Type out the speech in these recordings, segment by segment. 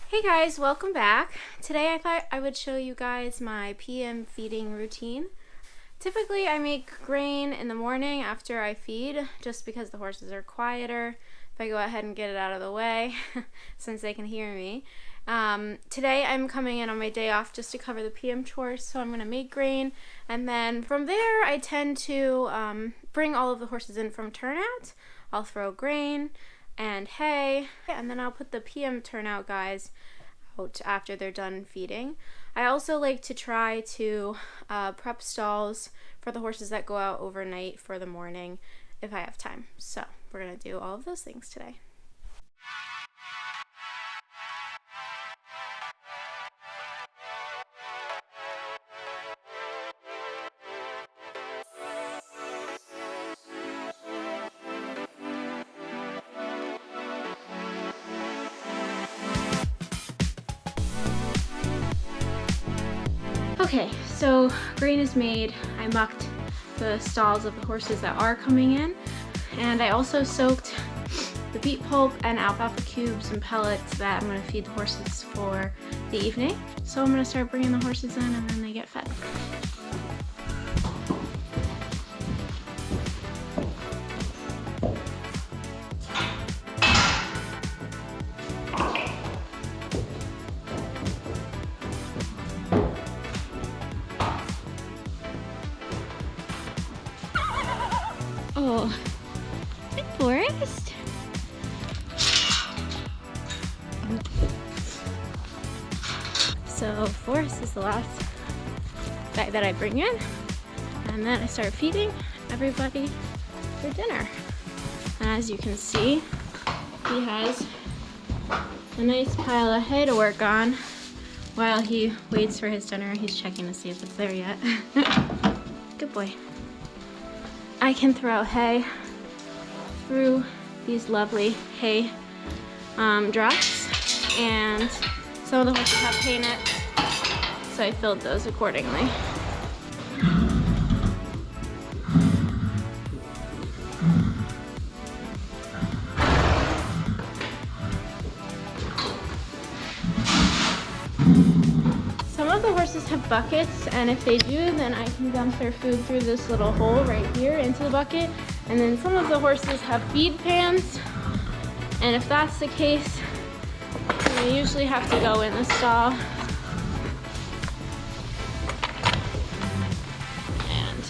Hey guys, welcome back. Today I thought I would show you guys my PM feeding routine. Typically I make grain in the morning after I feed just because the horses are quieter. If I go ahead and get it out of the way since they can hear me. Today I'm coming in on my day off just to cover the PM chores, so I'm going to make grain, and then from there I tend to bring all of the horses in from turnout. I'll throw grain and hay, and then I'll put the PM turnout guys out after they're done feeding. I also like to try to prep stalls for the horses that go out overnight for the morning if I have time. So we're gonna do all of those things today. Okay, so grain is made. I mucked the stalls of the horses that are coming in, and I also soaked the beet pulp and alfalfa cubes and pellets that I'm going to feed the horses for the evening. So I'm going to start bringing the horses in and then they get fed. Oh, good Forrest. So Forrest is the last guy that I bring in, and then I start feeding everybody for dinner. And as you can see, he has a nice pile of hay to work on while he waits for his dinner. He's checking to see if it's there yet. Good boy. I can throw hay through these lovely hay drops, and some of the horses have hay nets, so I filled those accordingly. Some of the horses have buckets, and if they do, then I can dump their food through this little hole right here into the bucket. And then some of the horses have feed pans, and if that's the case, then I usually have to go in the stall and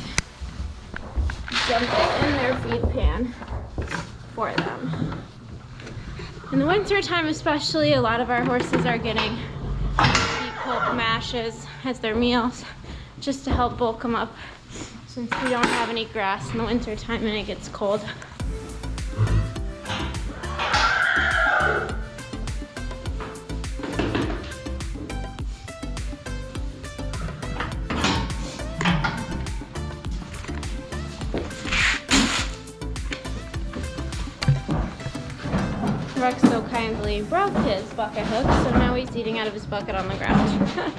dump it in their feed pan for them. In the winter time especially, a lot of our horses are getting beet pulp mashes as their meals just to help bulk them up, since we don't have any grass in the winter time and it gets cold. Rex so kindly broke his bucket hook, so now he's eating out of his bucket on the ground.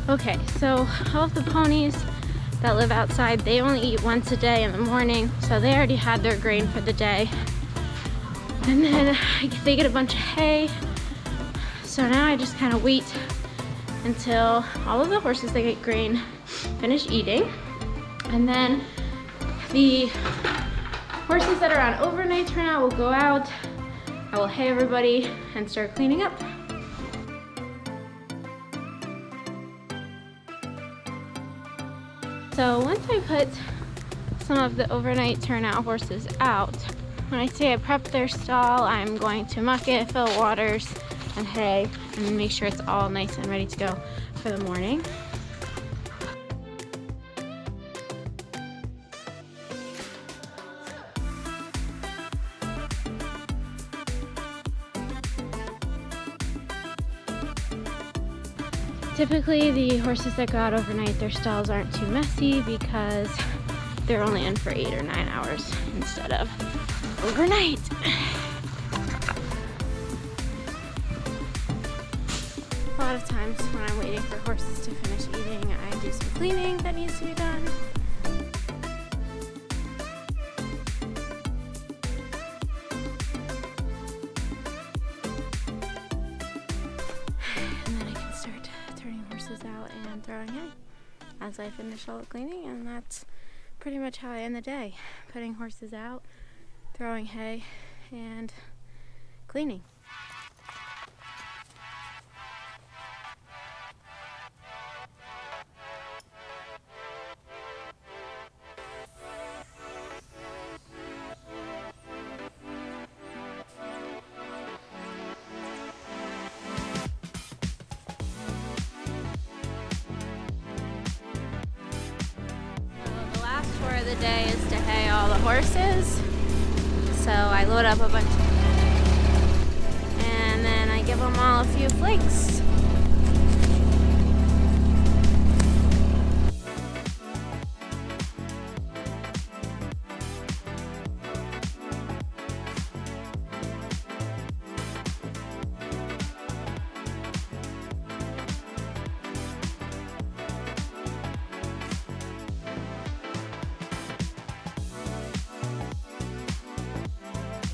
Okay, so all of the ponies that live outside, they only eat once a day in the morning, so they already had their grain for the day. And then they get a bunch of hay, so now I just kind of wait until all of the horses that get grain finish eating. And then the horses that are on overnight turnout will go out. I will hay everybody and start cleaning up. So once I put some of the overnight turnout horses out, when I say I prep their stall, I'm going to muck it, fill waters and hay, and make sure it's all nice and ready to go for the morning. Typically the horses that go out overnight, their stalls aren't too messy because they're only in for 8 or 9 hours instead of overnight. A lot of times when I'm waiting for horses to finish eating, I do some cleaning that needs to be done. And then I can start turning horses out and throwing hay as I finish all the cleaning, and that's pretty much how I end the day. Putting horses out, throwing hay, and cleaning. The last chore of the day is to hay all the horses. So I load up a bunch and then I give them all a few flakes.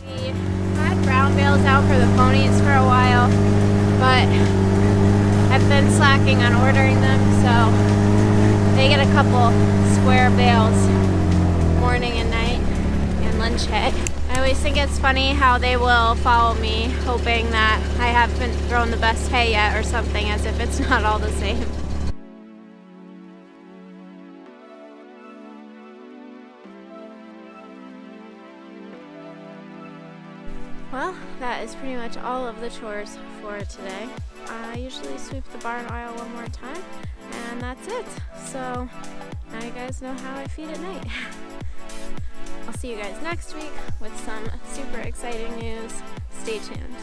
I had brown bales out for the ponies for a while, but I've been slacking on ordering them, so they get a couple square bales morning and night and lunch hay. I always think it's funny how they will follow me hoping that I haven't thrown the best hay yet or something, as if it's not all the same. Well, that is pretty much all of the chores for today. I usually sweep the barn aisle one more time, and that's it. So now you guys know how I feed at night. I'll see you guys next week with some super exciting news. Stay tuned.